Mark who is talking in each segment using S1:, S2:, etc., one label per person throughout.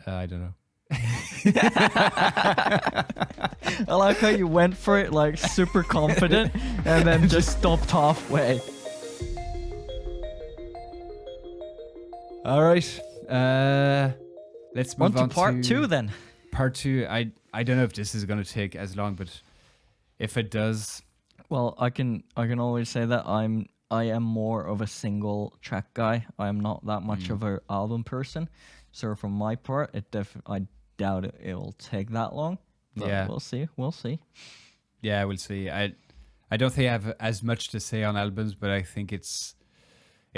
S1: I don't know.
S2: I like how you went for it like super confident and then just stopped halfway.
S1: All right. Let's move
S2: On to part 2 then.
S1: Part 2. I don't know if this is going to take as long, but if it does,
S2: Well, I can always say that I am more of a single track guy. I am not that much of an album person. So from my part, I doubt it will take that long. But
S1: yeah,
S2: we'll see. We'll see.
S1: yeah, we'll see. I don't think I have as much to say on albums, but I think it's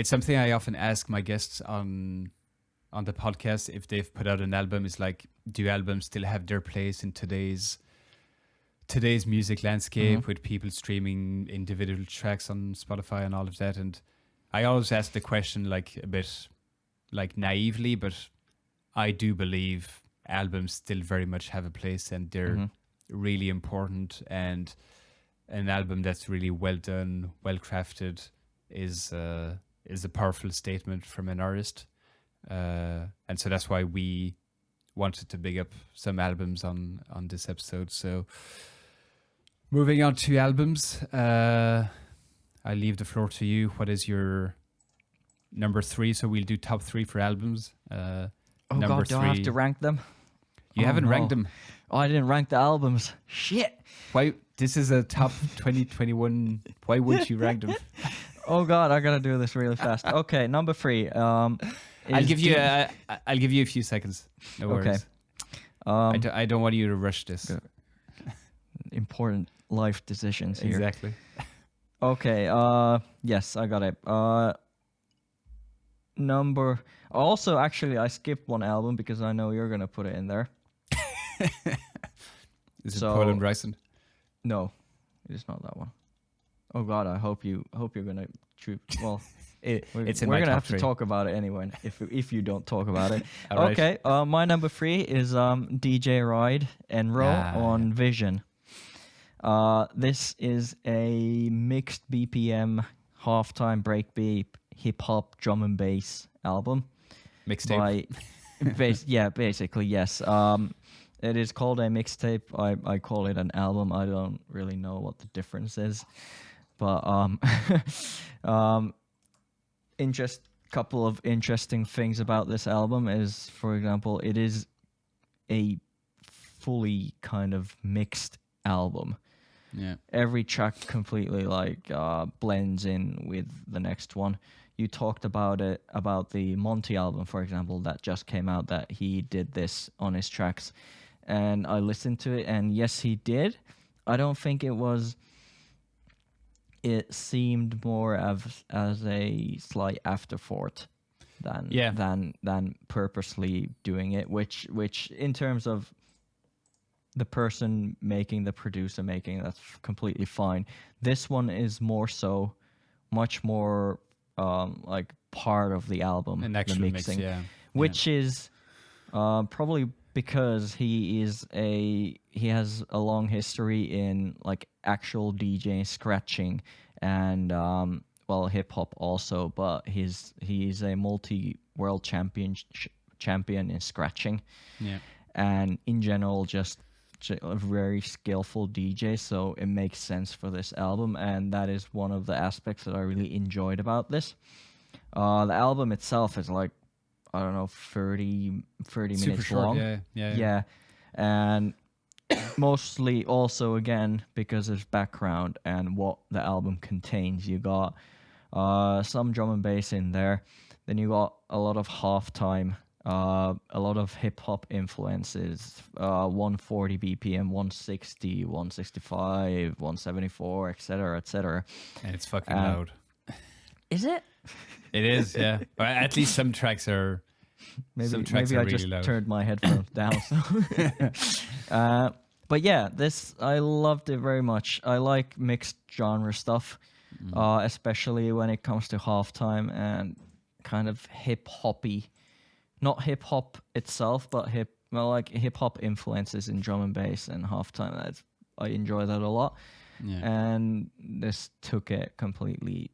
S1: something I often ask my guests on the podcast if they've put out an album. It's like, do albums still have their place in today's music landscape with people streaming individual tracks on Spotify and all of that? And I always ask the question like a bit like naively, but I do believe albums still very much have a place, and they're really important, and an album that's really well done, well crafted is a powerful statement from an artist. And so that's why we wanted to big up some albums on this episode. So moving on to albums, I leave the floor to you. What is your number 3? So we'll do top 3 for albums.
S2: Oh God, do I have to rank them?
S1: You haven't ranked them.
S2: Oh, I didn't rank the albums. Shit.
S1: Why? This is a top 2021. Why wouldn't you rank them?
S2: Oh God, I gotta do this really fast. Okay, number 3.
S1: I'll give you a few seconds. No worries.
S2: Okay.
S1: I don't want you to rush this.
S2: Important life decisions here.
S1: Exactly.
S2: Okay. Yes, I got it. Also, actually, I skipped one album because I know you're gonna put it in there.
S1: Is it Poland Rising?
S2: No, it's not that one. Oh God, I hope you're gonna choose. Well,
S1: it's in
S2: we're
S1: my
S2: gonna
S1: top
S2: have
S1: 3.
S2: to talk about it anyway. If you don't talk about it,
S1: All right.
S2: okay. My number 3 is DJ Ride Enro on Vision. This is a mixed BPM, halftime breakbeat, hip hop, drum and bass album.
S1: Mixtape.
S2: Basically yes. It is called a mixtape. I call it an album. I don't really know what the difference is, but couple of interesting things about this album is, for example, it is a fully kind of mixed album.
S1: Yeah.
S2: Every track completely blends in with the next one. You talked about the Monty album, for example, that just came out, that he did this on his tracks. And I listened to it, and yes, he did. I don't think it seemed more as a slight afterthought than purposely doing it, which in terms of the person making, the producer making, that's completely fine. This one is much more like part of the album,
S1: An actual
S2: the mixing,
S1: which
S2: is probably because he has a long history in like actual DJ scratching and hip hop also, but he's a multi-world champion in scratching, and in general just a very skillful DJ, so it makes sense for this album, and that is one of the aspects that I really enjoyed about this. The album itself is like, I don't know, 30 minutes
S1: short,
S2: long.
S1: Yeah.
S2: And mostly also, again, because of background and what the album contains. You got some drum and bass in there. Then you got a lot of halftime, a lot of hip-hop influences, 140 BPM, 160, 165, 174, etc., etc.
S1: And it's fucking loud.
S2: Is it?
S1: It is, yeah. Or at least some tracks are.
S2: Maybe
S1: I
S2: really
S1: just loud.
S2: Turned my headphones down. So. But yeah, I loved it very much. I like mixed genre stuff, especially when it comes to halftime and kind of hip hoppy, not hip hop itself, but hip hop influences in drum and bass and halftime. I enjoy that a lot.
S1: Yeah.
S2: And this took it completely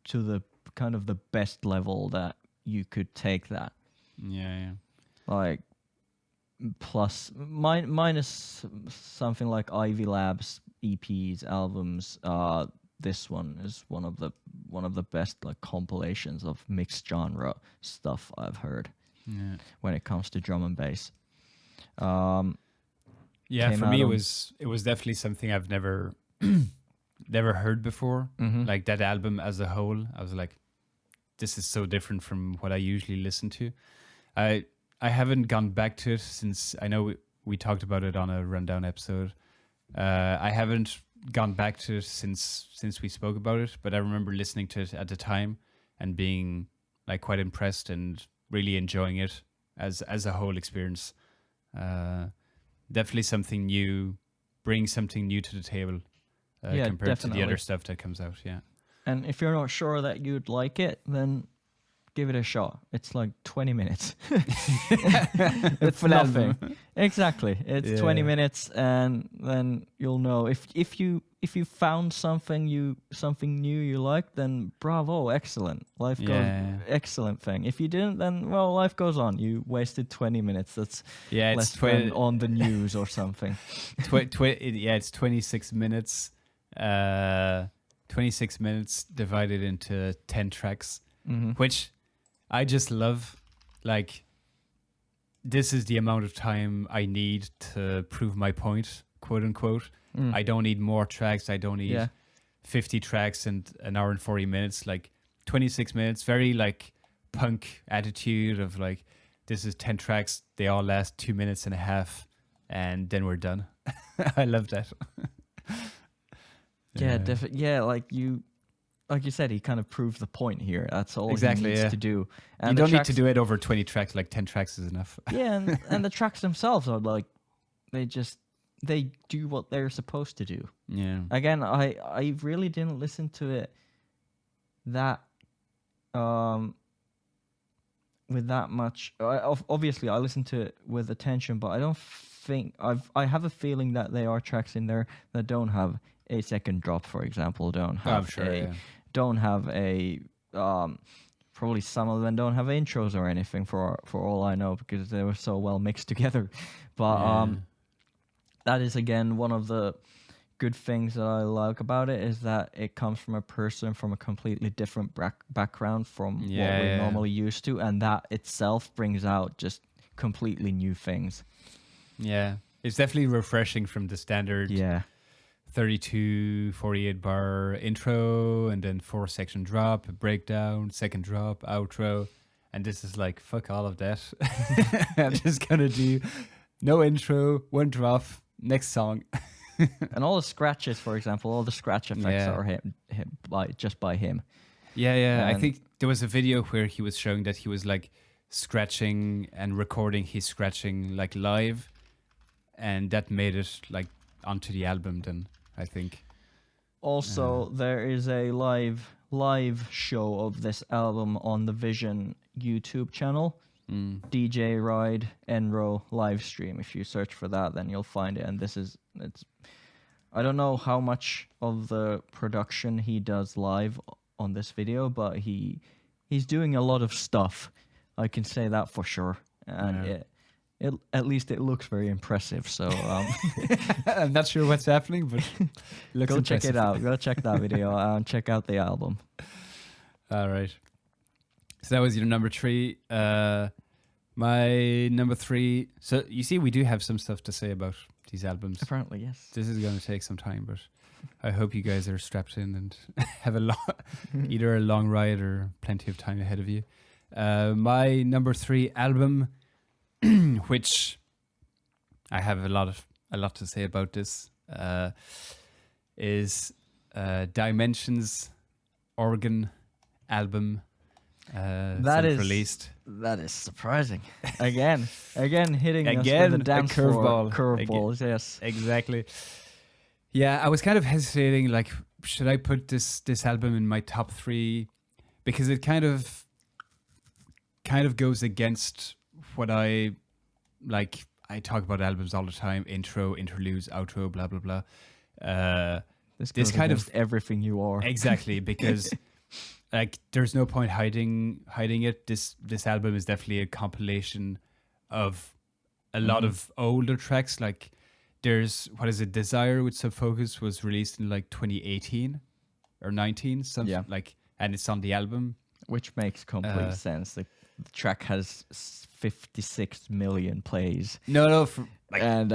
S2: to the kind of the best level that you could take that.
S1: Yeah.
S2: Like, plus minus something like Ivy Labs EPs albums. This one is one of the best like compilations of mixed genre stuff I've heard when it comes to drum and bass.
S1: Yeah,
S2: Came
S1: for
S2: out
S1: me
S2: on-
S1: it was definitely something I've never never heard before. Like that album as a whole, I was like, this is so different from what I usually listen to. I haven't gone back to it since I know we talked about it on a rundown episode. I haven't gone back to it since we spoke about it, but I remember listening to it at the time and being like quite impressed and really enjoying it as a whole experience. Definitely something new, bring something new to the table compared to the other
S2: definitely.
S1: stuff that comes out. Yeah.
S2: And if you're not sure that you'd like it, then give it a shot. It's like 20 minutes. It's
S1: Full
S2: nothing.
S1: album.
S2: Exactly. It's 20
S1: Yeah.
S2: minutes, and then you'll know if you found something new you like, then bravo, excellent. Life goes excellent thing. If you didn't, then well, life goes on. You wasted 20 minutes. That's
S1: Yeah,
S2: less
S1: it's
S2: than on the news or something.
S1: it's 26 minutes. 26 minutes divided into 10 tracks, which I just love. Like, this is the amount of time I need to prove my point, quote unquote. I don't need more tracks. I don't need 50 tracks and an hour and 40 minutes. Like 26 minutes, very like punk attitude of like, this is 10 tracks. They all last 2 minutes and a half, and then we're done. I love that.
S2: Yeah, definitely. Yeah, like you said, he kind of proved the point here. That's all
S1: Exactly,
S2: he needs
S1: yeah.
S2: to do. And
S1: You
S2: the
S1: don't need
S2: tracks-
S1: to do it over 20 tracks. Like 10 tracks is enough.
S2: Yeah, and the tracks themselves are like, they do what they're supposed to do.
S1: Yeah.
S2: Again, I really didn't listen to it that with that much. Obviously, I listened to it with attention, but I don't think I have a feeling that there are tracks in there that don't have a second drop, for example. Don't have don't have a probably some of them don't have intros or anything for all I know, because they were so well mixed together. But that is again one of the good things that I like about it, is that it comes from a person from a completely different background from what we're normally used to, and that itself brings out just completely new things.
S1: Yeah. It's definitely refreshing from the standard 32, 48 bar intro, and then 4-section drop, breakdown, second drop, outro. And this is like, fuck all of that. I'm just going to do no intro, one drop, next song.
S2: And all the scratches, for example, all the scratch effects are him by him.
S1: Yeah. I think there was a video where he was showing that he was like scratching and recording his scratching like live, and that made it like onto the album then, I think.
S2: Also, there is a live show of this album on the Vision YouTube channel. DJ Ride Enro live stream. If you search for that, then you'll find it. And I don't know how much of the production he does live on this video, but he's doing a lot of stuff. I can say that for sure. And it at least it looks very impressive. So
S1: I'm not sure what's happening, but
S2: go check it out. Go check that video and check out the album.
S1: All right. So that was your number 3. My number 3. So you see, we do have some stuff to say about these albums.
S2: Apparently, yes.
S1: This is going to take some time, but I hope you guys are strapped in and have either a long ride or plenty of time ahead of you. My number 3 album, which I have a lot to say about this, is Dimensions Organ album.
S2: That is
S1: released.
S2: That is surprising. Again hitting us with
S1: Again,
S2: a dance
S1: a curveball.
S2: Curveballs, yes.
S1: Exactly. Yeah, I was kind of hesitating, like, should I put this album in my top 3? Because it kind of goes against what I like. I talk about albums all the time: intro, interludes, outro, blah blah blah.
S2: This kind of everything you are.
S1: Exactly, because like there's no point hiding it. This album is definitely a compilation of a lot of older tracks. Like there's what is it? Desire with Subfocus was released in like 2018 or 19, something
S2: Yeah.
S1: like, and it's on the album.
S2: Which makes complete sense. The track has 56 million plays.
S1: No, for, like
S2: And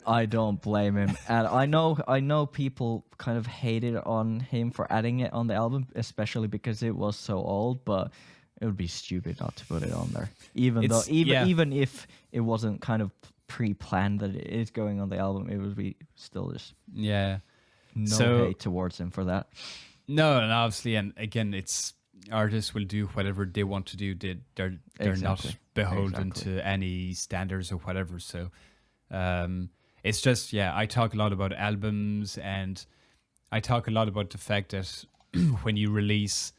S2: I don't blame him. And I know people kind of hated on him for adding it on the album, especially because it was so old, but it would be stupid not to put it on there. Even if it wasn't kind of pre-planned that it is going on the album, it would be still just
S1: yeah.
S2: no hate towards him for that.
S1: No, and obviously, and again, it's artists will do whatever they want to do. They're
S2: Exactly.
S1: not beholden to any standards or whatever. So it's just, yeah, I talk a lot about albums, and I talk a lot about the fact that when you release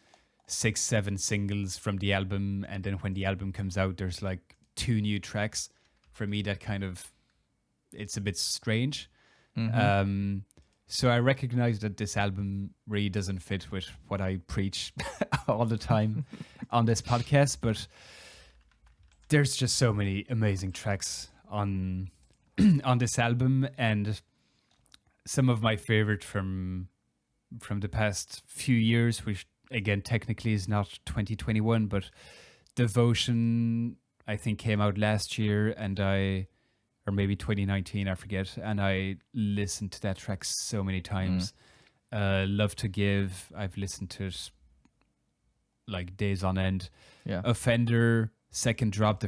S1: 6-7 singles from the album, and then when the album comes out, there's like 2 new tracks. For me, that kind of, it's a bit strange. So I recognize that this album really doesn't fit with what I preach all the time on this podcast, but there's just so many amazing tracks on on this album, and some of my favorite from the past few years, which again technically is not 2021, but Devotion I think came out last year, and or maybe 2019, I forget, and I listened to that track so many times. Love to Give, I've listened to it like days on end.
S2: Yeah.
S1: Offender, second drop,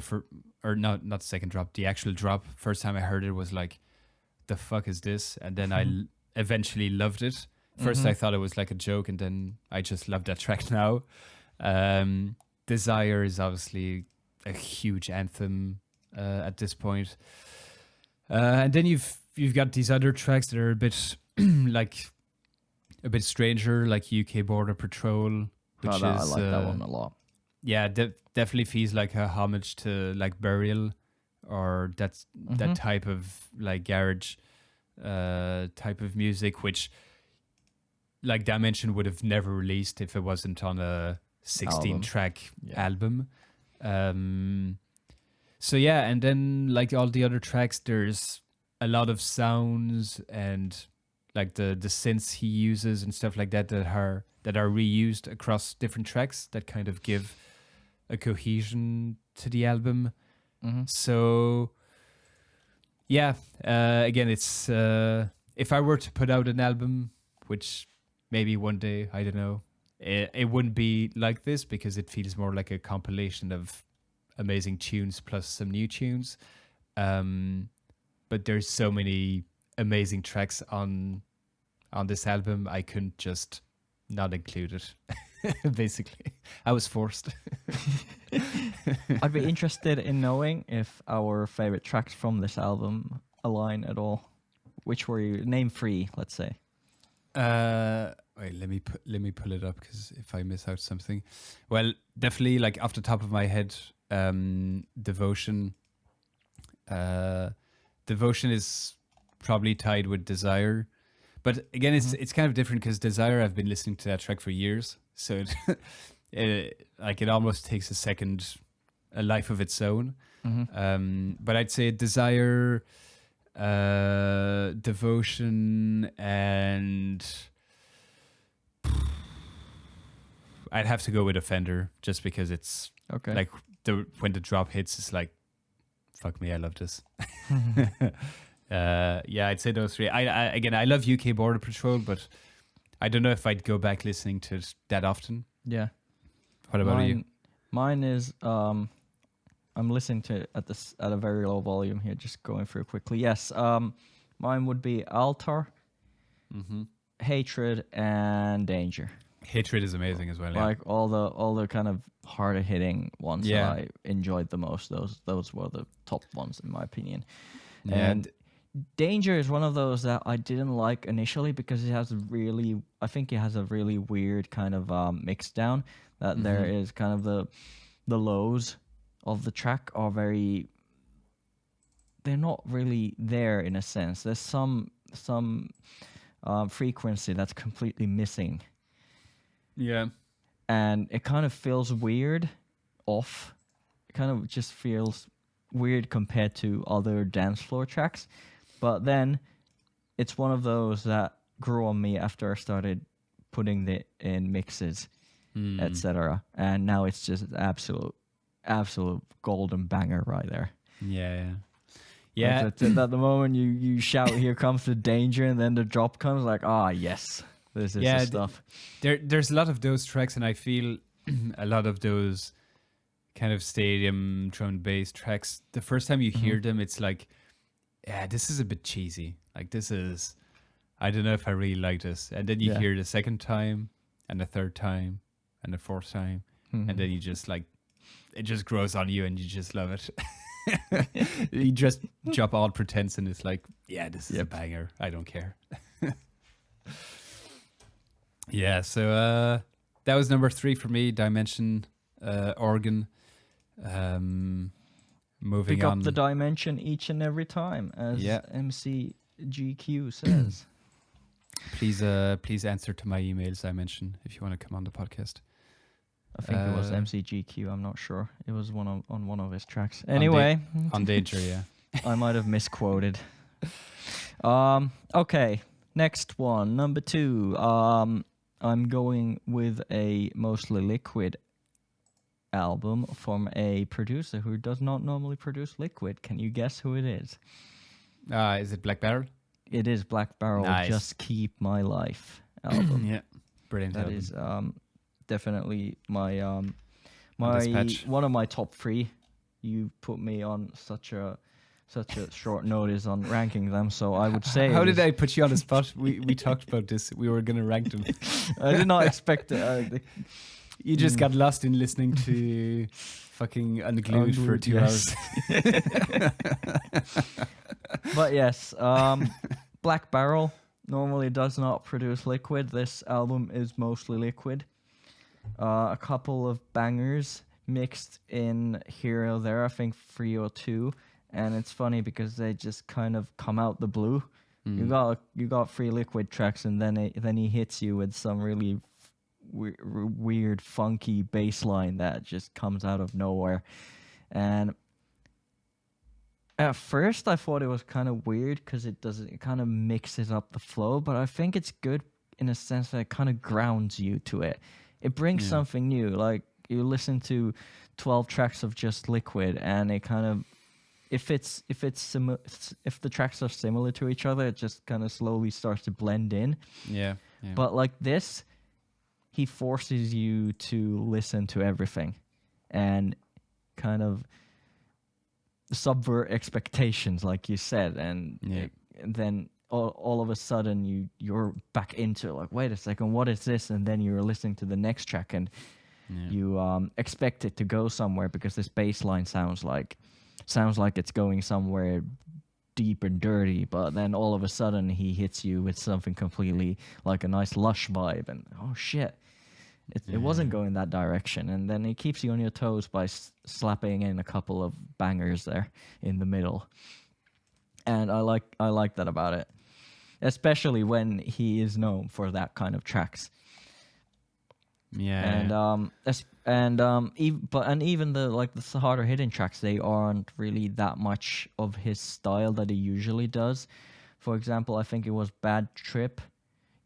S1: not second drop, the actual drop. First time I heard it was like, the fuck is this? And then I eventually loved it. First I thought it was like a joke, and then I just love that track now. Desire is obviously a huge anthem at this point. And then you've got these other tracks that are a bit like a bit stranger, like UK Border Patrol, which is
S2: I like that one a lot.
S1: Yeah, definitely feels like a homage to like Burial, or that type of like garage type of music, which like Dimension would have never released if it wasn't on a 16-track album. So yeah, and then like all the other tracks, there's a lot of sounds and like the synths he uses and stuff like that that are reused across different tracks that kind of give a cohesion to the album. So yeah, again, it's if I were to put out an album, which maybe one day, I don't know, it wouldn't be like this, because it feels more like a compilation of amazing tunes plus some new tunes. But there's so many amazing tracks on this album, I couldn't just not include it. Basically, I was forced.
S2: I'd be interested in knowing if our favorite tracks from this album align at all. Which were you? Name 3, let's say.
S1: Wait, let me pull it up, because if I miss out something, well, definitely like off the top of my head, Devotion. Devotion is probably tied with Desire, but again, it's kind of different, because Desire, I've been listening to that track for years, so it almost takes a life of its own. But I'd say Desire, Devotion, and I'd have to go with Offender, just because it's
S2: Okay.
S1: like when the drop hits, it's like, fuck me, I love this. Yeah, I'd say those 3. I love UK Border Patrol, but I don't know if I'd go back listening to it that often.
S2: Yeah.
S1: What about you?
S2: Mine is I'm listening to it at a very low volume here, just going through quickly. Yes, mine would be Altar, Hatred, and Danger.
S1: Hatred is amazing as well. Yeah.
S2: Like all the kind of harder hitting ones
S1: Yeah.
S2: that I enjoyed the most. Those were the top ones in my opinion.
S1: Yeah.
S2: And Danger is one of those that I didn't like initially, because I think it has a really weird kind of mix down. That there is kind of the lows of the track are they're not really there in a sense. There's some frequency that's completely missing.
S1: Yeah.
S2: And it kind of feels weird, off. It kind of just feels weird compared to other dance floor tracks. But then it's one of those that grew on me after I started putting it in mixes, etc. And now it's just absolute golden banger right there.
S1: Yeah.
S2: At the moment you shout, "Here comes the danger," and then the drop comes, like, yes, this is the stuff.
S1: There's a lot of those tracks, and I feel a lot of those kind of stadium drum and bass tracks. The first time you hear them, it's like, yeah, this is a bit cheesy. Like, this is, I don't know if I really like this. And then you hear the second time, and the third time, and the fourth time, and then you just like, it just grows on you, and you just love it. You just drop all pretense, and it's like, yeah, this is a banger. I don't care. Yeah, so that was number 3 for me. Dimension, organ. Moving
S2: Pick
S1: on.
S2: up the dimension each and every time, as MCGQ says.
S1: Please answer to my emails, Dimension, if you want to come on the podcast.
S2: I think it was MCGQ. I'm not sure. It was on one of his tracks. Anyway,
S1: on Danger, yeah.
S2: I might have misquoted. Okay, next one, number 2. I'm going with a mostly liquid album from a producer who does not normally produce liquid. Can you guess who it is?
S1: Is it Black Barrel?
S2: It is Black Barrel.
S1: Nice.
S2: Just Keep My Life album.
S1: Yeah, brilliant
S2: That
S1: album.
S2: is definitely my
S1: Dispatch.
S2: one of my top 3. You put me on such a short notice on ranking them, so I would say.
S1: How did I put you on the spot? We talked about this. We were going to rank them.
S2: I did not expect it.
S1: You just got lost in listening to fucking Unglued for 2 hours.
S2: But yes, Black Barrel normally does not produce liquid. This album is mostly liquid. A couple of bangers mixed in here or there, I think 3 or 2. And it's funny because they just kind of come out the blue. You got 3 liquid tracks, and then he hits you with some really weird, funky bass line that just comes out of nowhere. And at first, I thought it was kind of weird because it kind of mixes up the flow, but I think it's good in a sense that it kind of grounds you to it. It brings something new. Like, you listen to 12 tracks of just liquid, and it kind of, if the tracks are similar to each other, it just kind of slowly starts to blend in.
S1: Yeah.
S2: But like this, he forces you to listen to everything and kind of subvert expectations, like you said, and then all of a sudden you're back into it, like, wait a second, what is this? And then you're listening to the next track, and you expect it to go somewhere because this bass line sounds like it's going somewhere deep and dirty, but then all of a sudden he hits you with something completely like a nice lush vibe, and oh shit, it wasn't going that direction. And then he keeps you on your toes by slapping in a couple of bangers there in the middle, and I like that about it, especially when he is known for that kind of tracks. Even the harder hitting tracks, they aren't really that much of his style that he usually does. For example, I think it was Bad Trip,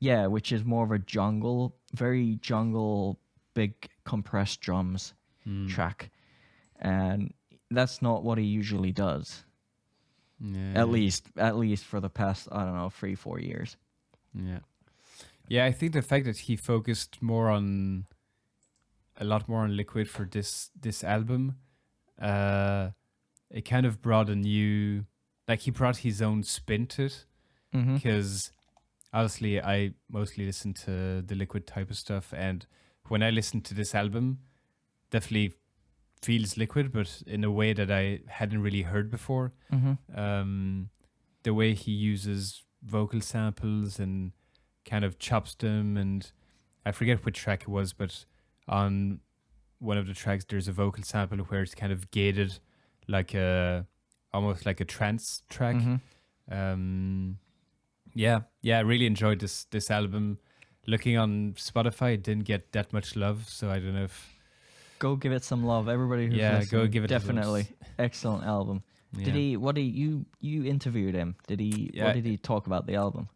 S2: which is more of a very jungle, big compressed drums track, and that's not what he usually does. At least for the past, I don't know, 3-4 years.
S1: Yeah, I think the fact that he focused a lot more on liquid for this album, it kind of brought a new, like, he brought his own spin to it. Because obviously I mostly listen to the liquid type of stuff, and when I listen to this album, definitely feels liquid, but in a way that I hadn't really heard before. The way he uses vocal samples and kind of chops them, and I forget which track it was, but on one of the tracks there's a vocal sample where it's kind of gated like almost like a trance track. I really enjoyed this album. Looking on Spotify, it didn't get that much love, so I don't know if
S2: Go give it some love, everybody who's listening.
S1: Go give it
S2: definitely. Excellent album. Did
S1: Yeah.
S2: he? What did you interviewed him? Did he?
S1: Yeah.
S2: What did he talk about the album?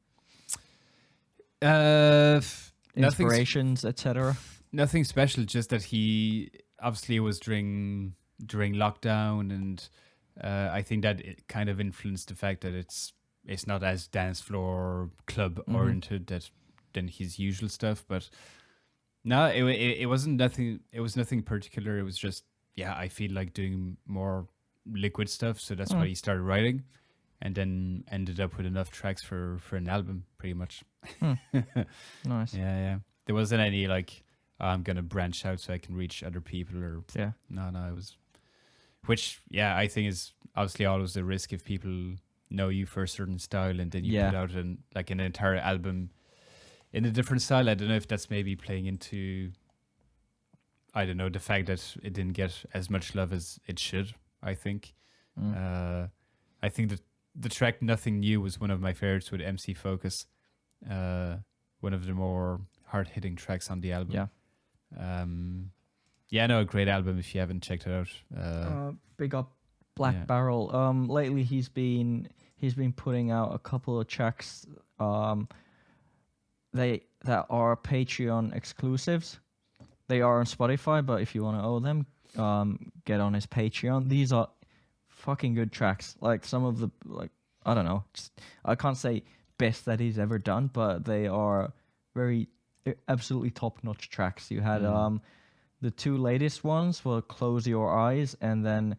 S1: Nothing.
S2: Inspirations, etc.
S1: Nothing special. Just that he obviously was during lockdown, and I think that it kind of influenced the fact that it's not as dance floor club oriented than his usual stuff. But no, it wasn't nothing. It was nothing particular. It was just I feel like doing more liquid stuff, so that's why he started writing, and then ended up with enough tracks for an album, pretty much.
S2: Nice.
S1: Yeah. There wasn't any like I'm gonna branch out so I can reach other people or No, it was, which I think is obviously always a risk if people know you for a certain style and then you put out an entire album in a different style. I don't know if that's maybe playing into, I don't know, the fact that it didn't get as much love as it should. I think I think that the track Nothing New was one of my favorites with MC Focus, one of the more hard-hitting tracks on the album. A great album if you haven't checked it out.
S2: Big up Black Barrel. Lately he's been putting out a couple of tracks that are Patreon exclusives. They are on Spotify, but if you want to owe them, get on his Patreon. These are fucking good tracks. Like some of the I don't know, I can't say best that he's ever done, but they are absolutely top-notch tracks. You had the two latest ones were Close Your Eyes and then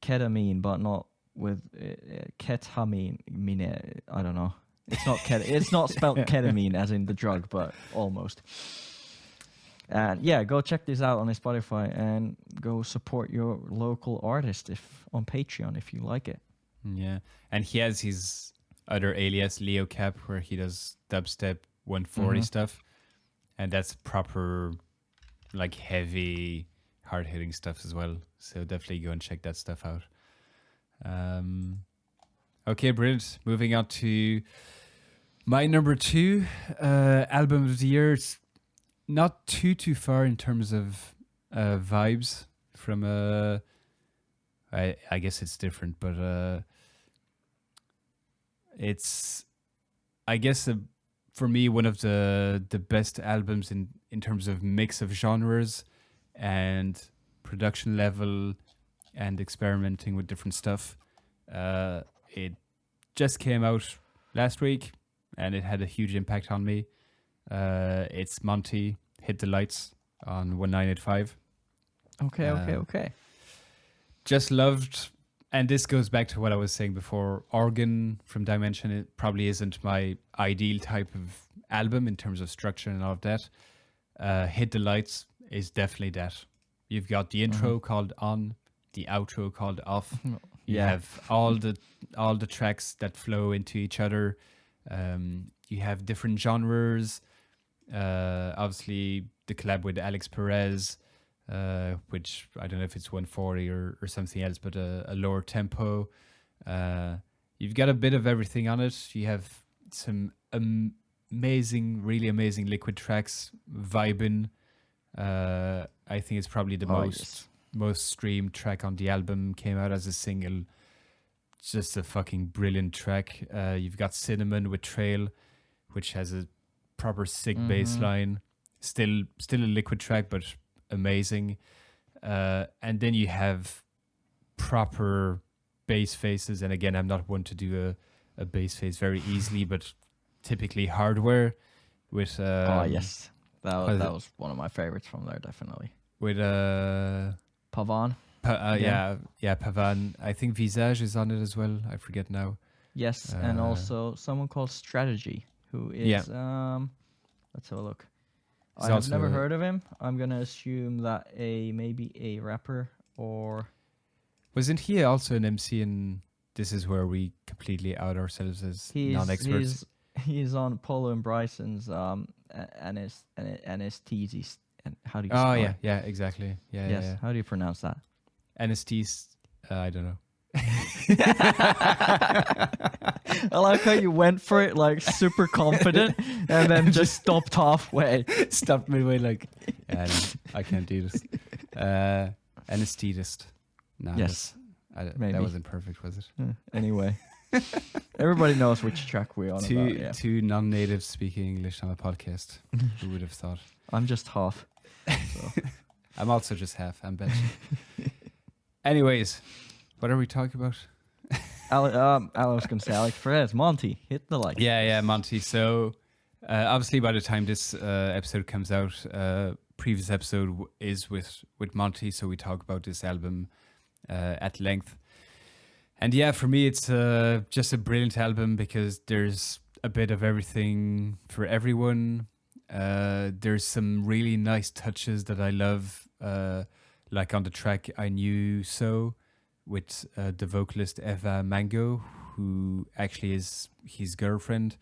S2: Ketamine, but not with ketamine. I don't know. It's not it's not spelled ketamine as in the drug, but almost. And go check this out on his Spotify and go support your local artist on Patreon if you like it.
S1: Yeah, and he has his other alias Leo Cap where he does dubstep 140 stuff, and that's proper like heavy, hard hitting stuff as well. So definitely go and check that stuff out. Okay, brilliant. Moving on to my number 2 album of the year. It's not too far in terms of vibes from I guess it's different, but it's I guess for me one of the best albums in terms of mix of genres and production level and experimenting with different stuff. It just came out last week and it had a huge impact on me. It's Monty, Hit the Lights on 1985.
S2: Okay.
S1: Just loved, and this goes back to what I was saying before, Organ from Dimension. It probably isn't my ideal type of album in terms of structure and all of that. Hit the Lights is definitely that. You've got the intro called On, the outro called Off. You have all the tracks that flow into each other. You have different genres. Obviously, the collab with Alex Perez, which I don't know if it's 140 or something else, but a lower tempo. You've got a bit of everything on it. You have some amazing, really amazing liquid tracks, vibing. I think it's probably the most streamed track on the album, came out as a single. Just a fucking brilliant track. You've got Cinnamon with Trail, which has a proper sick bass line. Still a liquid track, but amazing. And then you have proper bass faces. And again, I'm not one to do a bass face very easily, but typically Hardware with...
S2: yes. That was one of my favorites from there, definitely.
S1: With...
S2: Pavan.
S1: Pavan. I think Visage is on it as well. I forget now.
S2: Yes, and also someone called Strategy, who is... let's have a look. I have never heard of him. I'm going to assume that maybe a rapper or...
S1: Wasn't he also an MC in This Is Where We Completely Out Ourselves as non-experts?
S2: He's on Polo and Bryson's anesthesis. And how do you spell it?
S1: Yeah, exactly. Yeah.
S2: How do you pronounce that?
S1: Anesthesia. I don't know.
S2: I like how you went for it, like super confident, and then just stopped halfway.
S1: Stopped midway, like, I can't do this. Anesthetist. No,
S2: Yes, maybe.
S1: that wasn't perfect, was it?
S2: Anyway, everybody knows which track we're on about. Yeah,
S1: Two non-natives speaking English on a podcast. Who would have thought?
S2: I'm just half. So.
S1: I'm also just half. I'm Belgian. Anyways, what are we talking about?
S2: I was going to say Alex Perez. Monty, hit the like.
S1: Yeah, Monty. So, obviously, by the time this episode comes out, previous episode is with Monty, so we talk about this album at length. And yeah, for me, it's just a brilliant album because there's a bit of everything for everyone. There's some really nice touches that I love, like on the track I Knew So, with the vocalist Eva Mango, who actually is his girlfriend.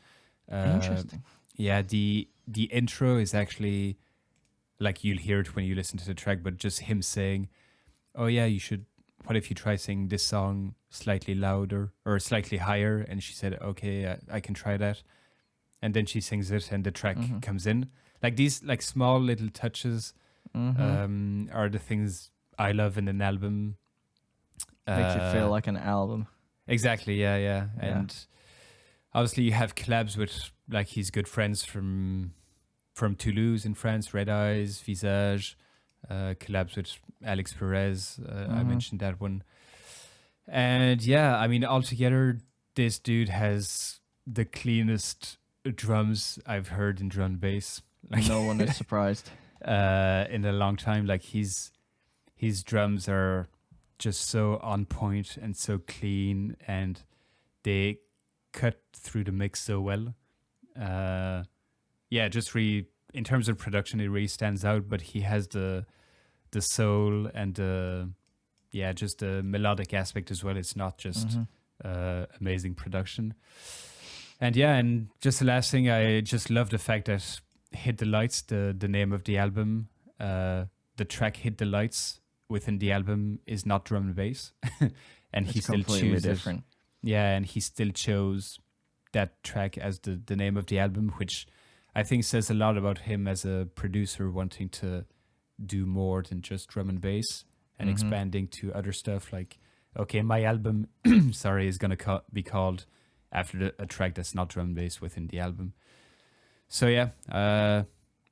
S2: Interesting.
S1: Yeah, the intro is actually, like, you'll hear it when you listen to the track, but just him saying, oh yeah, what if you try singing this song slightly louder or slightly higher? And she said, okay, I can try that. And then she sings it and the track comes in. Like these like small little touches are the things I love in an album.
S2: Makes it feel like an album.
S1: Exactly, yeah. And obviously you have collabs with like his good friends from Toulouse in France, Red Eyes, Visage, collabs with Alex Perez. I mentioned that one. And yeah, I mean, altogether, this dude has the cleanest drums I've heard in drum and bass. Like,
S2: no one is surprised.
S1: In a long time. Like his drums are just so on point and so clean, and they cut through the mix so well. Just really, in terms of production, it really stands out. But he has the soul and just the melodic aspect as well. It's not just amazing production. And just the last thing, I just love the fact that Hit the Lights, the name of the album, the track Hit the Lights within the album is not drum and bass. And
S2: It's
S1: he still
S2: completely
S1: chooses
S2: different.
S1: Yeah, and he still chose that track as the name of the album, which I think says a lot about him as a producer, wanting to do more than just drum and bass and expanding to other stuff. Like, okay, my album, is going to be called after a track that's not drum and bass within the album. So yeah,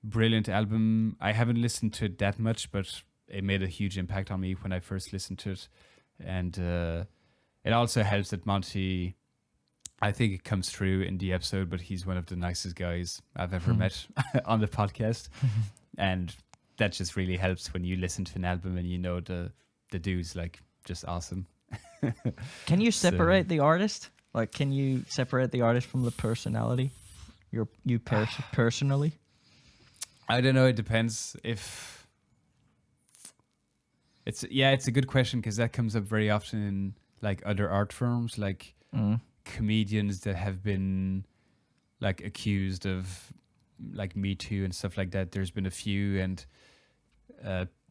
S1: brilliant album. I haven't listened to it that much, but it made a huge impact on me when I first listened to it. And it also helps that Monty, I think it comes through in the episode, but he's one of the nicest guys I've ever met on the podcast. And that just really helps when you listen to an album and you know the dude's like just awesome.
S2: Can you separate the artist? Like, can you separate the artist from the personality? Personally?
S1: I don't know. It depends. If it's a good question, because that comes up very often in like other art forms, like comedians that have been like accused of like Me Too and stuff like that. There's been a few, and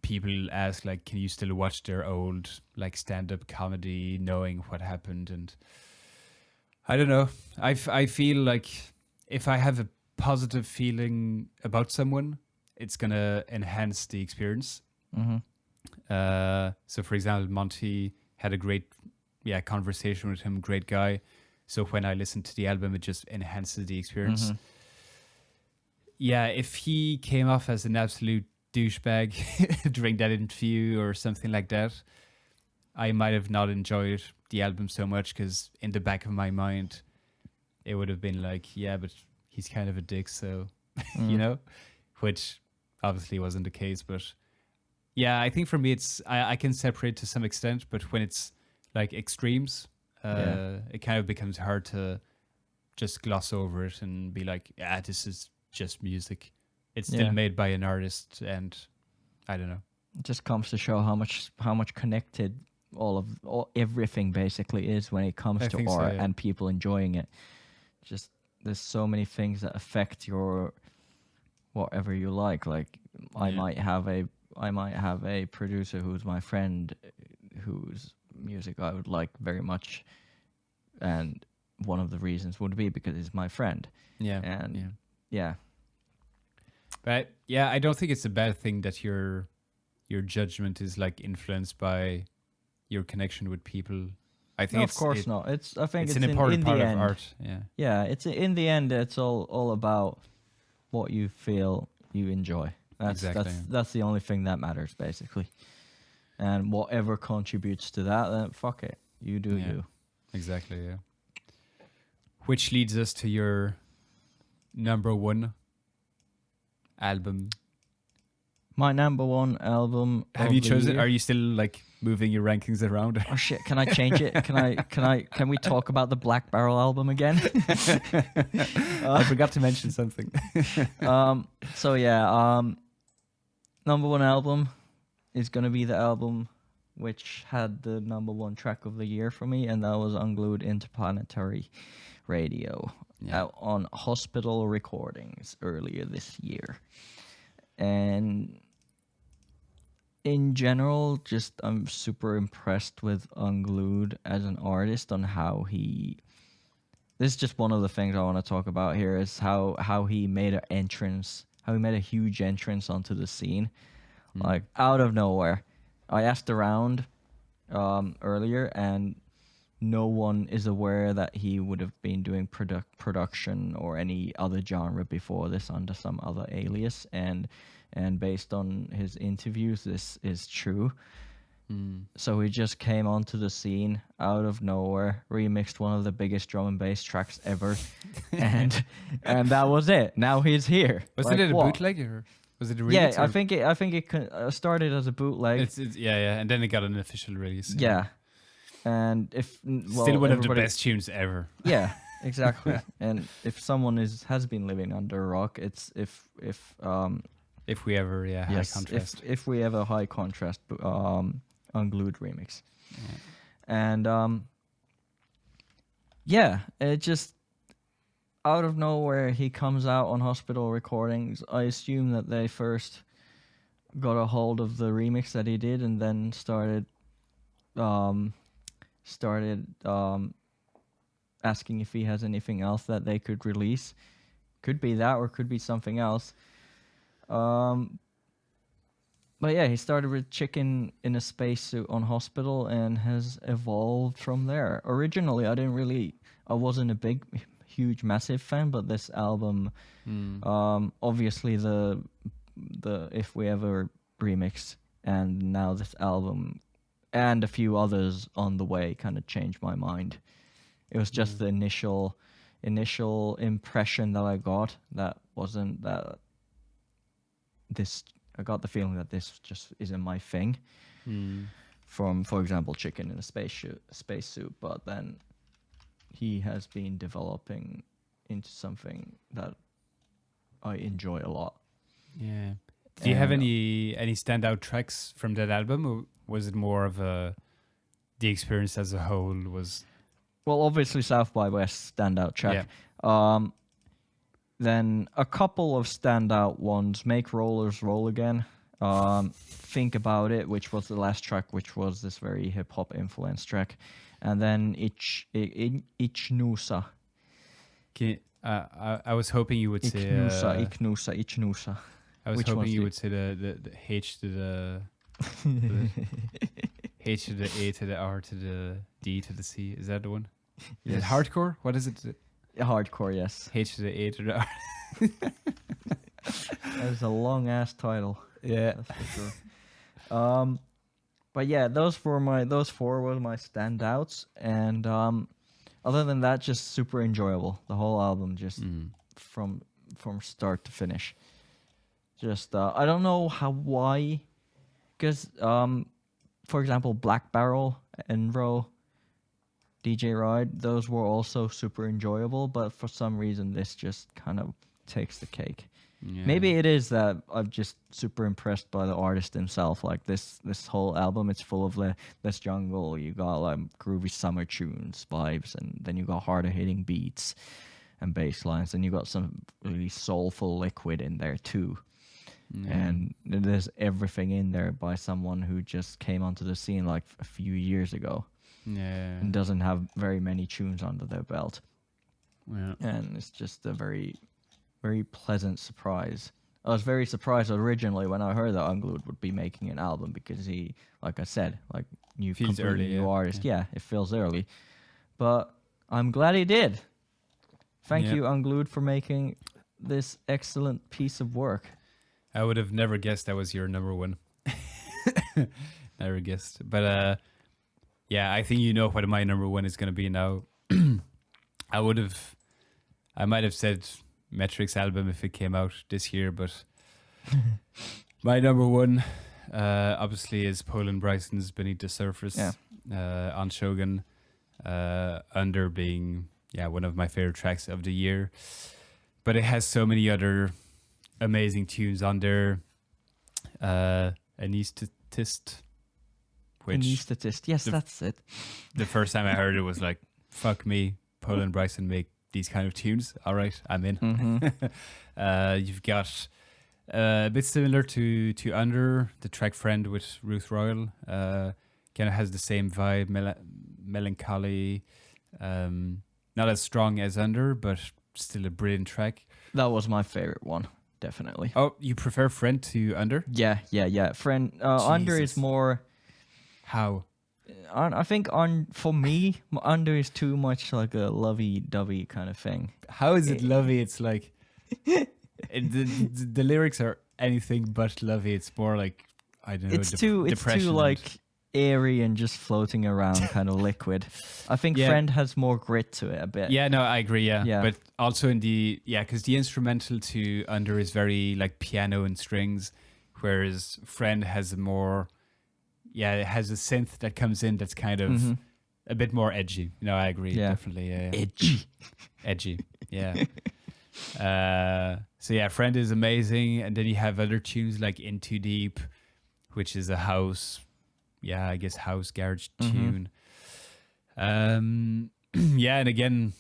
S1: people ask like, can you still watch their old like stand-up comedy knowing what happened? And I don't know. I feel like if I have a positive feeling about someone, it's gonna enhance the experience. So for example, Monty had a great conversation with him, great guy. So when I listen to the album, it just enhances the experience. Yeah, if he came off as an absolute douchebag during that interview or something like that, I might have not enjoyed the album so much, because in the back of my mind, it would have been like, yeah, but he's kind of a dick, so, you know, which obviously wasn't the case. But yeah, I think for me, it's, I can separate to some extent, but when it's like extremes, it kind of becomes hard to just gloss over it and be like, this is just music. It's still made by an artist, and I don't know.
S2: It just comes to show how much connected everything basically is when it comes to art and people enjoying it. Just there's so many things that affect your whatever you like. Like I might have a producer who's my friend, whose music I would like very much, and one of the reasons would be because he's my friend. But
S1: I don't think it's a bad thing that your judgment is like influenced by your connection with people. I
S2: No,
S1: think
S2: of course not. I think
S1: it's
S2: it's
S1: an important
S2: in
S1: part
S2: the
S1: of
S2: end.
S1: art. Yeah.
S2: Yeah, it's in the end. It's all about what you feel you enjoy.
S1: Exactly.
S2: That's the only thing that matters, basically. And whatever contributes to that, then fuck it. You do
S1: Yeah.
S2: you.
S1: Exactly. Yeah. Which leads us to your number one album.
S2: My number one album.
S1: Have
S2: of
S1: you
S2: the
S1: chosen?
S2: year-
S1: Are you still like moving your rankings around?
S2: Oh shit! Can I change it? Can we talk about the Black Barrel album again?
S1: I forgot to mention something.
S2: So yeah. Number one album is gonna be the album which had the number one track of the year for me, and that was Unglued Interplanetary Radio out on Hospital Recordings earlier this year. And in general, just I'm super impressed with Unglued as an artist on how he. This is just one of the things I want to talk about here is how he made an entrance, how he made a huge entrance onto the scene, like out of nowhere. I asked around earlier, and no one is aware that he would have been doing production or any other genre before this under some other alias, and based on his interviews, this is true. So he just came onto the scene out of nowhere, remixed one of the biggest drum and bass tracks ever, and that was it. Now he's here.
S1: Wasn't
S2: Like,
S1: it a
S2: what?
S1: bootleg or was it a remix?
S2: Yeah,
S1: or-
S2: I think it started as a bootleg.
S1: It's yeah, and then it got an official release.
S2: Yeah, and if
S1: Still one of the
S2: everybody-
S1: best tunes ever.
S2: Yeah, exactly. And if someone has been living under a rock, it's if
S1: If we ever, high
S2: yes,
S1: contrast.
S2: if we have a high contrast Unglued remix, and yeah, it just out of nowhere he comes out on Hospital Recordings. I assume that they first got a hold of the remix that he did and then started asking if he has anything else that they could release. Could be that or could be something else. But yeah, he started with Chicken in a Spacesuit on Hospital and has evolved from there. Originally, I wasn't a big, huge, massive fan, but this album, obviously the If We Ever remix, and now this album, and a few others on the way, kind of changed my mind. It was just the initial impression that I got that wasn't that this. I got the feeling that this just isn't my thing. From, for example, Chicken in a spacesuit, but then he has been developing into something that I enjoy a lot.
S1: Yeah. Do you have
S2: And,
S1: any standout tracks from that album, or was it more of the experience as a whole was?
S2: Well, obviously South by West standout track. Then a couple of standout ones: Make Rollers Roll Again, Think About It, which was the last track, which was this very hip hop influence track, and then Ichnusa.
S1: I was hoping you would say.
S2: Ichnusa.
S1: I was
S2: Which
S1: hoping
S2: one's
S1: you
S2: the-
S1: would say the H to the H to the A to the R to the D to the C. Is that the one? Is it
S2: Yes.
S1: hardcore? What is it?
S2: Hardcore, yes.
S1: H to the A to the R.
S2: That's a long ass title.
S1: Yeah.
S2: That's for sure. But yeah, those four were my standouts, and other than that, just super enjoyable. The whole album, just from start to finish. Just I don't know why, because for example, Black Barrel, Enro, DJ Ride, those were also super enjoyable, but for some reason this just kind of takes the cake.
S1: Yeah.
S2: Maybe it is that I'm just super impressed by the artist himself. Like this whole album, it's full of less jungle. You got like groovy summer tunes vibes, and then you got harder hitting beats and bass lines, and you got some really soulful liquid in there too. And there's everything in there by someone who just came onto the scene like a few years ago
S1: Yeah.
S2: and doesn't have very many tunes under their belt.
S1: Yeah.
S2: And it's just a very, very pleasant surprise. I was very surprised originally when I heard that Unglued would be making an album because he, like I said, like new
S1: Feels
S2: completely
S1: early,
S2: new
S1: yeah.
S2: artist. Yeah, it feels early, but I'm glad he did. Thank
S1: Yeah.
S2: you, Unglued, for making this excellent piece of work.
S1: I would have never guessed that was your number one. Never guessed. But yeah, I think you know what my number one is going to be now. I might have said Metric's album if it came out this year, but my number one obviously is Poland Bryson's Beneath the Surface on Shogun. Under being one of my favorite tracks of the year. But it has so many other amazing tunes on there. Anesthetist.
S2: Anesthetist. Yes, that's it.
S1: The first time I heard it was like, fuck me, Poland Bryson make these kind of tunes. All right, I'm in.
S2: Mm-hmm.
S1: You've got a bit similar to Under, the track Friend with Ruth Royal. Kind of has the same vibe, melancholy. Not as strong as Under, but still a brilliant track.
S2: That was my favorite one, definitely.
S1: Oh, you prefer Friend to Under?
S2: Yeah. Friend, Under is
S1: Jesus.
S2: more...
S1: How?
S2: I think for me, Under is too much like a lovey-dovey kind of thing.
S1: How is it lovey? It's like... the lyrics are anything but lovey. It's more like, I don't know,
S2: It's too like airy and just floating around, kind of liquid. I think Friend has more grit to it a bit.
S1: Yeah, no, I agree. Yeah. But also because the instrumental to Under is very like piano and strings, whereas Friend has a more, it has a synth that comes in that's kind of a bit more edgy. No, I agree.
S2: Yeah.
S1: Definitely. Edgy. Yeah. So yeah, Friend is amazing, and then you have other tunes like In Too Deep, which is a house garage tune. And again,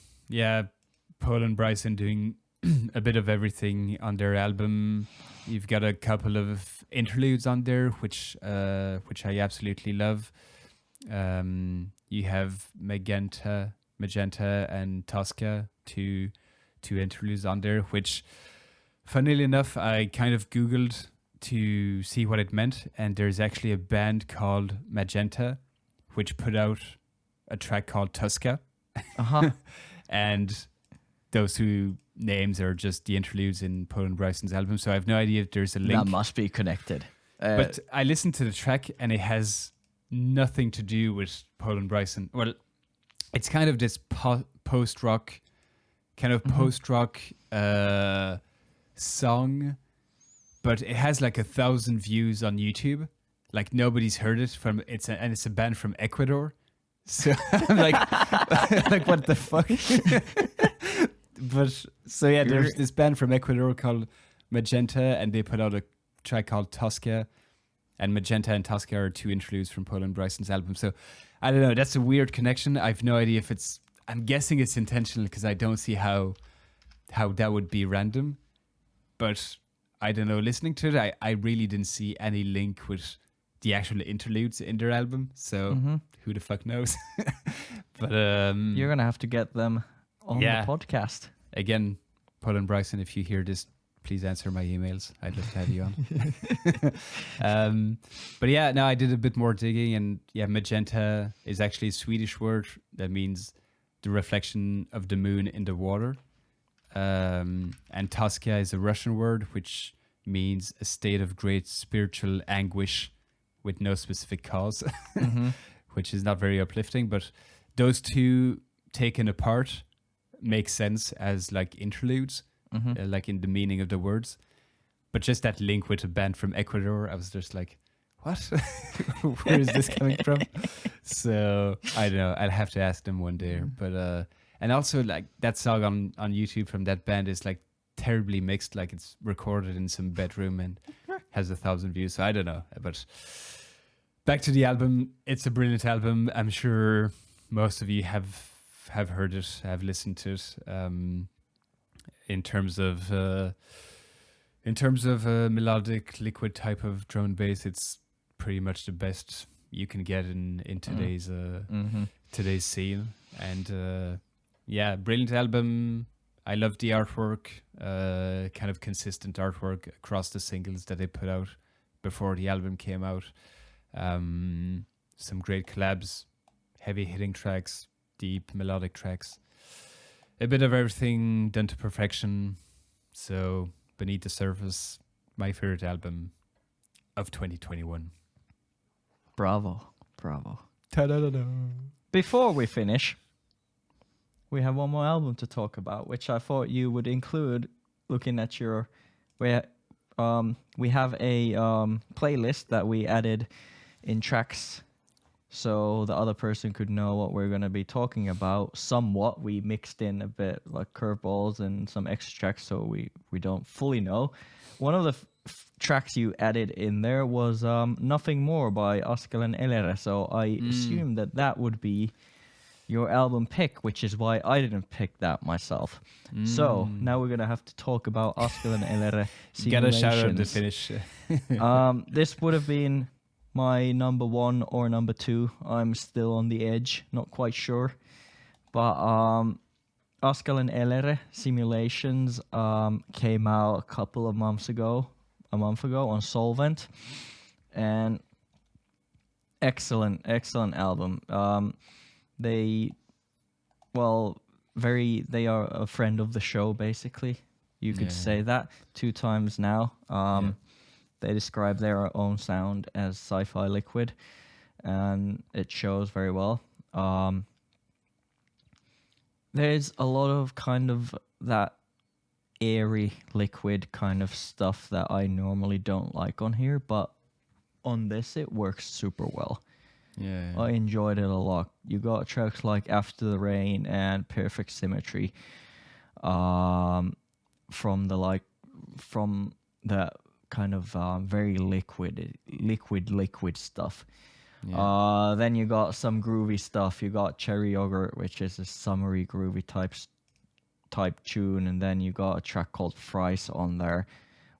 S1: Poland Bryson doing a bit of everything on their album. You've got a couple of interludes on there, which I absolutely love. You have Magenta and Tosca, two interludes on there, which, funnily enough, I kind of Googled to see what it meant, and there's actually a band called Magenta, which put out a track called Tosca. And those two names are just the interludes in Poland Bryson's album, so I have no idea if there's a link.
S2: That must be connected.
S1: But I listened to the track, and it has nothing to do with Poland Bryson. Well, it's kind of this post-rock song, but it has like 1,000 views on YouTube. Like nobody's heard it it's a band from Ecuador. So I'm like, like what the fuck? But so yeah, there's this band from Ecuador called Magenta, and they put out a track called Tosca. And Magenta and Tosca are two interludes from Poland Bryson's album. So I don't know. That's a weird connection. I've no idea if it's. I'm guessing it's intentional because I don't see how that would be random. But I don't know. Listening to it, I really didn't see any link with the actual interludes in their album. So who the fuck knows? But
S2: you're gonna have to get them on the podcast
S1: again. Poland Bryson, if you hear this, please answer my emails. I'd love to have you on. But yeah, no, I did a bit more digging, and magenta is actually a Swedish word that means the reflection of the moon in the water. And Tosca is a Russian word which means a state of great spiritual anguish with no specific cause, which is not very uplifting. But those two taken apart make sense as like interludes. Like in the meaning of the words, but just that link with a band from Ecuador, I was just like, what? Where is this coming from? So I don't know. I'll have to ask them one day. But and also like that song on YouTube from that band is like terribly mixed. Like it's recorded in some bedroom and has 1,000 views. So I don't know. But back to the album. It's a brilliant album. I'm sure most of you have heard it, have listened to it. In terms of melodic liquid type of drum and bass, it's pretty much the best you can get in today's scene. And brilliant album. I love the artwork, kind of consistent artwork across the singles that they put out before the album came out. Some great collabs, heavy hitting tracks, deep melodic tracks. A bit of everything done to perfection. So, Beneath the Surface, my favorite album of 2021.
S2: Bravo. Bravo.
S1: Ta-da-da-da.
S2: Before we finish, we have one more album to talk about, which I thought you would include. Looking at your, we have a playlist that we added in tracks, so the other person could know what we're going to be talking about. Somewhat, we mixed in a bit like curveballs and some extra tracks, so we don't fully know. One of the tracks you added in there was Nothing More by Askelen Elere, so I assumed that would be your album pick, which is why I didn't pick that myself. So now we're gonna have to talk about Askelen Elere Simulations.
S1: Get a shout out to finish.
S2: This would have been my number 1 or number 2. I'm still on the edge, not quite sure. But Askelen Elere Simulations came out a month ago on Solvent, and excellent album. They are a friend of the show, basically. You could say that 2 times now. They describe their own sound as sci-fi liquid, and it shows very well. There's a lot of kind of that airy liquid kind of stuff that I normally don't like on here, but on this it works super well.
S1: Yeah.
S2: I enjoyed it a lot. You got tracks like After the Rain and Perfect Symmetry, from the kind of very liquid stuff. Yeah. Then you got some groovy stuff. You got Cherry Yogurt, which is a summery groovy type tune, and then you got a track called Fries on there,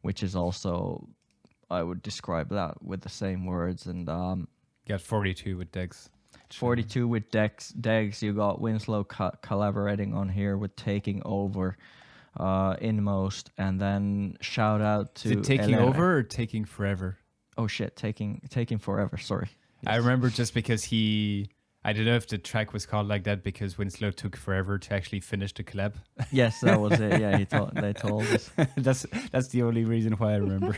S2: which is also, I would describe that with the same words. And
S1: got 42 with Degs.
S2: 42 with Degs. You got Winslow collaborating on here with Taking Over, Inmost, and then shout out to...
S1: Is it Taking Over or Taking Forever?
S2: Oh shit, Taking Forever, sorry. Yes.
S1: I remember just because I don't know if the track was called like that because Winslow took forever to actually finish the collab.
S2: Yes, that was it. Yeah, they told us.
S1: That's the only reason why I remember.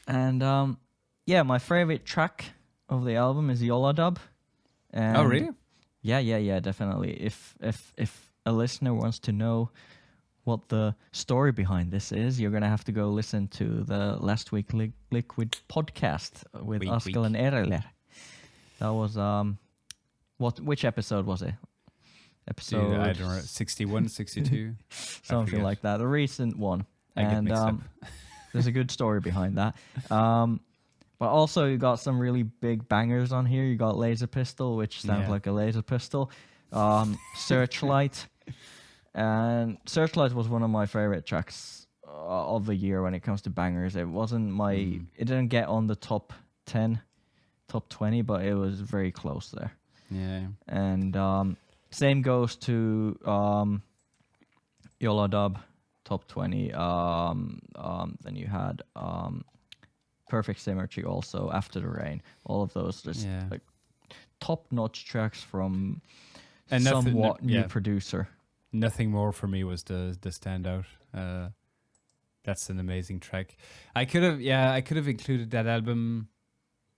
S2: And yeah, my favorite track of the album is Yola Dub.
S1: Oh, really?
S2: Yeah, definitely. If a listener wants to know what the story behind this is, you're gonna have to go listen to the Last Week Liquid podcast with Askelen Elere. That was which episode was it? Episode
S1: I don't know, 61, 62,
S2: something like that. A recent one. And there's a good story behind that. But also you got some really big bangers on here. You got Laser Pistol, which sounds like a laser pistol. Searchlight. And Searchlight was one of my favorite tracks of the year when it comes to bangers. It wasn't it didn't get on the top 10, top 20, but it was very close there.
S1: Yeah.
S2: And same goes to Yola Dub, top 20. Then you had Perfect Symmetry also, After the Rain. All of those just like top-notch tracks from somewhat new producer.
S1: Nothing More for me was the standout. That's an amazing track. I could have included that album,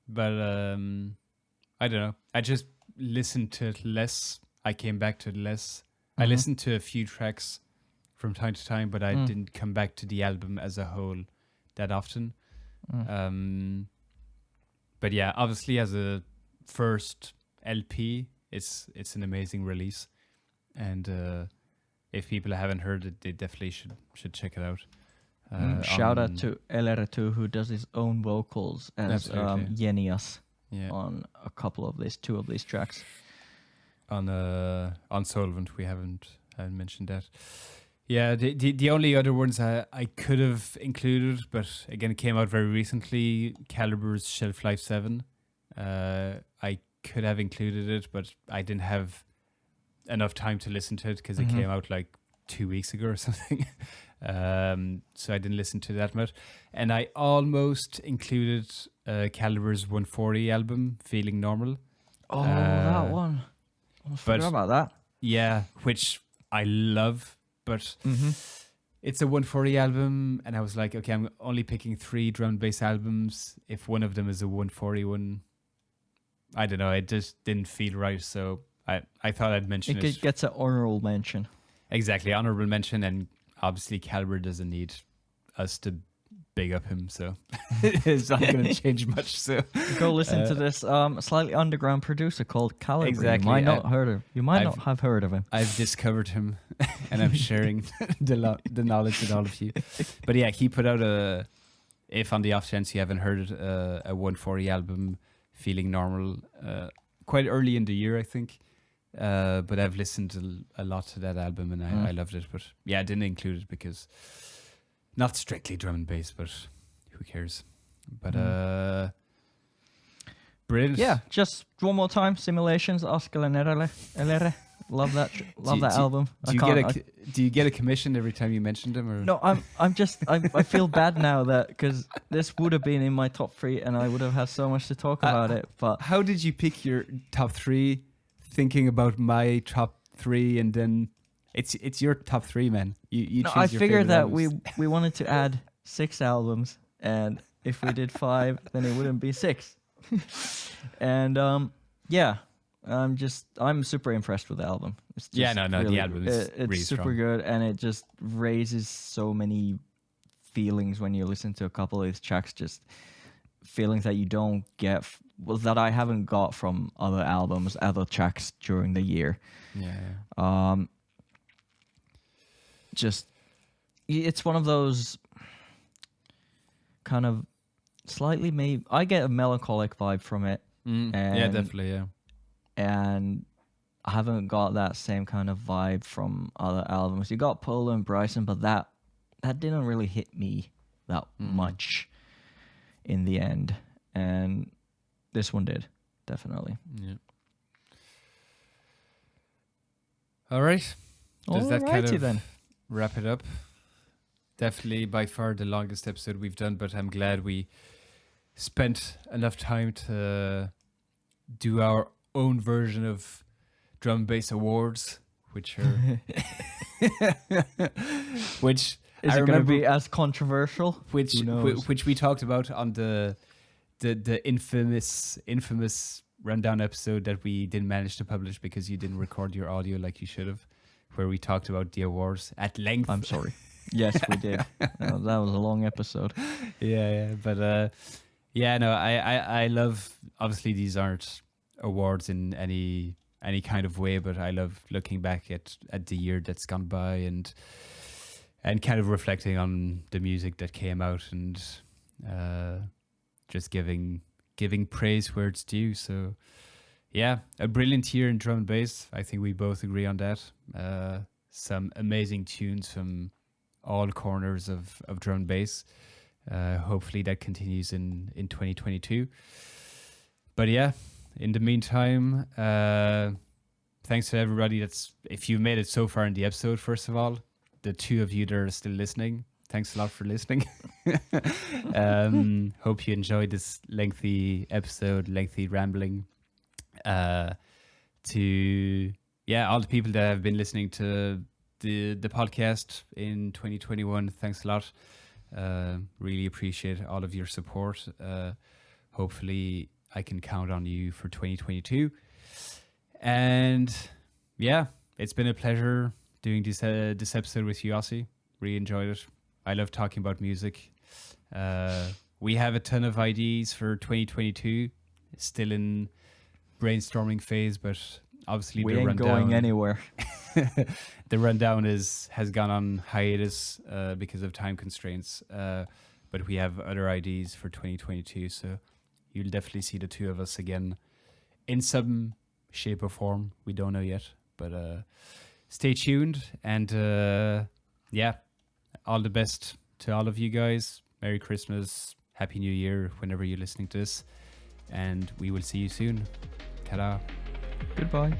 S1: but I don't know. I just listened to it less. I came back to it less. I listened to a few tracks from time to time, but I didn't come back to the album as a whole that often. But yeah, obviously as a first LP, it's an amazing release, and if people haven't heard it, they definitely should check it out.
S2: Shout out to Elere too, who does his own vocals as Jenias on two of these tracks.
S1: On Solvent, we haven't mentioned that. Yeah, the only other ones I could have included, but again, it came out very recently, Caliber's Shelf Life 7. I could have included it, but I didn't have enough time to listen to it because it came out like 2 weeks ago or something. So I didn't listen to that much. And I almost included Caliber's 140 album, Feeling Normal.
S2: Oh, that one. I forgot about that.
S1: Yeah, which I love, but it's a 140 album, and I was like, okay, I'm only picking 3 drum and bass albums. If one of them is a 140 one, I don't know, it just didn't feel right, so I thought I'd mention it.
S2: It gets an honorable mention.
S1: Exactly, honorable mention, and obviously Caliber doesn't need us to big up him, so it's not going to change much. So
S2: go listen to this slightly underground producer called Caliber.
S1: Exactly.
S2: You might not have heard of him.
S1: I've discovered him, and I'm sharing the knowledge with all of you. But yeah, he put out if on the off chance you haven't heard it, a 140 album, Feeling Normal, quite early in the year, I think. But I've listened a lot to that album, and I loved it. But yeah, I didn't include it because not strictly drum and bass, but who cares? But brilliant.
S2: Yeah, just one more time. Simulations, Oscar Elere. Love that album.
S1: Do you get a commission every time you mention them? Or?
S2: No, I feel bad now that because this would have been in my top 3, and I would have had so much to talk about it. But
S1: how did you pick your top 3? Thinking about my top 3, and then it's your top 3, man. You choose
S2: I
S1: your
S2: figured that
S1: albums.
S2: we wanted to add 6 albums, and if we did 5, then it wouldn't be 6. And yeah, I'm super impressed with the album. It's just
S1: the album is
S2: it's
S1: really
S2: super
S1: strong.
S2: good, and it just raises so many feelings when you listen to a couple of these tracks. Just feelings that you don't get. That I haven't got from other albums, other tracks during the year.
S1: Yeah.
S2: Just it's one of those kind of slightly maybe I get a melancholic vibe from it.
S1: Yeah, definitely, yeah.
S2: And I haven't got that same kind of vibe from other albums. You got Polo and Bryson, but that didn't really hit me that much in the end. And this one did, definitely.
S1: Yeah. All right. Does that kind of
S2: then
S1: wrap it up? Definitely by far the longest episode we've done, but I'm glad we spent enough time to do our own version of Drum Bass Awards, which are which
S2: is it going to be as controversial?
S1: Which we talked about on the infamous rundown episode that we didn't manage to publish because you didn't record your audio like you should have, where we talked about the awards at length.
S2: I'm sorry. Yes, we did. That was a long episode.
S1: Yeah, but I love. Obviously, these aren't awards in any kind of way, but I love looking back at the year that's gone by and kind of reflecting on the music that came out and just giving praise where it's due. So yeah, a brilliant year in drum and bass. I think we both agree on that. Some amazing tunes from all corners of drum and bass. Hopefully that continues in 2022. But yeah, in the meantime, thanks to everybody if you made it so far in the episode, first of all, the 2 of you that are still listening, thanks a lot for listening. Hope you enjoyed this lengthy episode, lengthy rambling. To all the people that have been listening to the podcast in 2021, thanks a lot. Really appreciate all of your support. Hopefully I can count on you for 2022. And yeah, it's been a pleasure doing this episode with you, Ossie. Really enjoyed it. I love talking about music. We have a ton of ideas for 2022. It's still in brainstorming phase, but obviously
S2: we ain't going anywhere.
S1: The rundown has gone on hiatus because of time constraints. But we have other ideas for 2022, so you'll definitely see the 2 of us again in some shape or form. We don't know yet, but stay tuned. And all the best to all of you guys. Merry Christmas, Happy New Year, whenever you're listening to this. And we will see you soon. Ta-da.
S2: Goodbye.